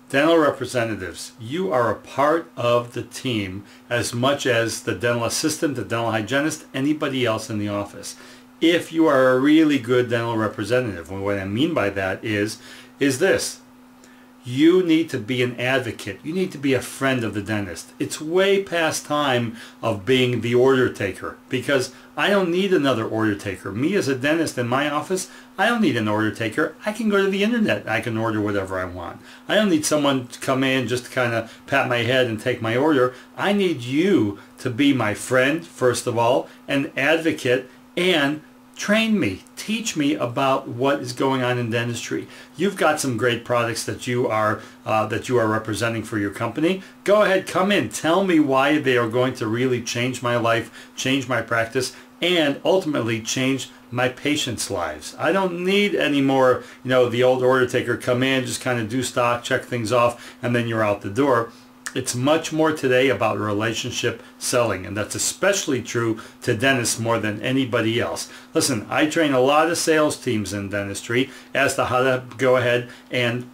Dental representatives, you are a part of the team as much as the dental assistant, the dental hygienist, anybody else in the office. If you are a really good dental representative, and what I mean by that is this. You need to be an advocate. You need to be a friend of the dentist. It's way past time of being the order taker, because I don't need another order taker. Me as a dentist in my office, I don't need an order taker. I can go to the internet. I can order whatever I want. I don't need someone to come in just to kind of pat my head and take my order. I need you to be my friend, first of all, an advocate, and train me, teach me about what is going on in dentistry. You've got some great products that you are representing for your company. Go ahead, come in, tell me why they are going to really change my life, change my practice, and ultimately change my patients' lives. I don't need any more, the old order taker come in, just kind of do stock, check things off, and then you're out the door. It's much more today about relationship selling, and that's especially true to dentists more than anybody else. Listen, I train a lot of sales teams in dentistry as to how to go ahead and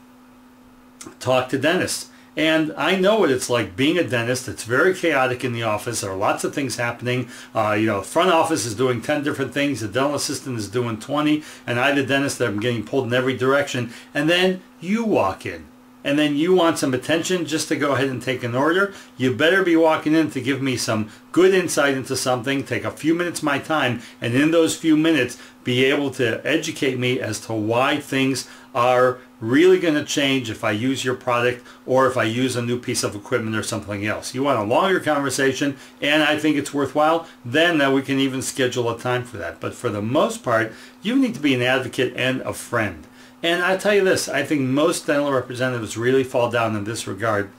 talk to dentists. And I know what it's like being a dentist. It's very chaotic in the office. There are lots of things happening. The front office is doing 10 different things. The dental assistant is doing 20. And I, the dentist, I'm getting pulled in every direction. And then you walk in. And then you want some attention just to go ahead and take an order. You better be walking in to give me some good insight into something, take a few minutes of my time, and in those few minutes be able to educate me as to why things are really going to change if I use your product or if I use a new piece of equipment or something else. You want a longer conversation, and I think it's worthwhile, then we can even schedule a time for that. But for the most part, you need to be an advocate and a friend. And I tell you this, I think most dental representatives really fall down in this regard.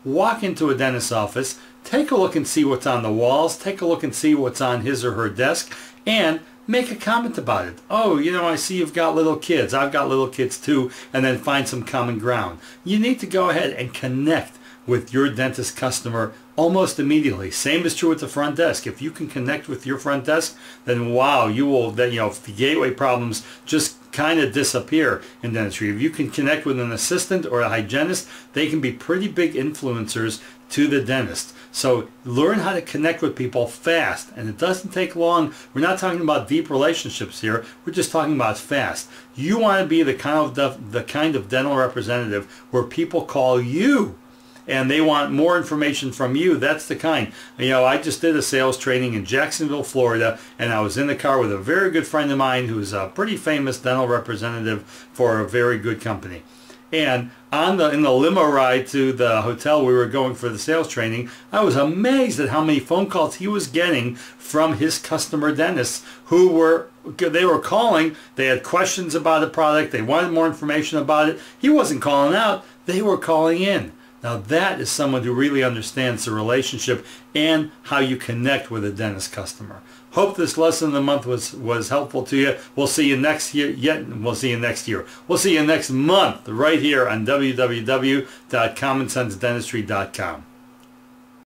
Walk into a dentist's office, take a look and see what's on the walls, take a look and see what's on his or her desk, and make a comment about it. Oh, I see you've got little kids. I've got little kids too, and then find some common ground. You need to go ahead and connect with your dentist customer almost immediately. Same is true with the front desk. If you can connect with your front desk, then wow, you will, the gateway problems just kind of disappear in dentistry. If you can connect with an assistant or a hygienist, they can be pretty big influencers to the dentist. So learn how to connect with people fast, and it doesn't take long. We're not talking about deep relationships here. We're just talking about fast. You want to be the kind of dental representative where people call you and they want more information from you. That's the kind. I just did a sales training in Jacksonville, Florida, and I was in the car with a very good friend of mine who's a pretty famous dental representative for a very good company. And in the limo ride to the hotel we were going for the sales training, I was amazed at how many phone calls he was getting from his customer dentists who were calling. They had questions about the product. They wanted more information about it. He wasn't calling out. They were calling in. Now that is someone who really understands the relationship and how you connect with a dentist customer. Hope this lesson of the month was helpful to you. We'll see you next year. We'll see you next year. We'll see you next month right here on www.commonsensedentistry.com.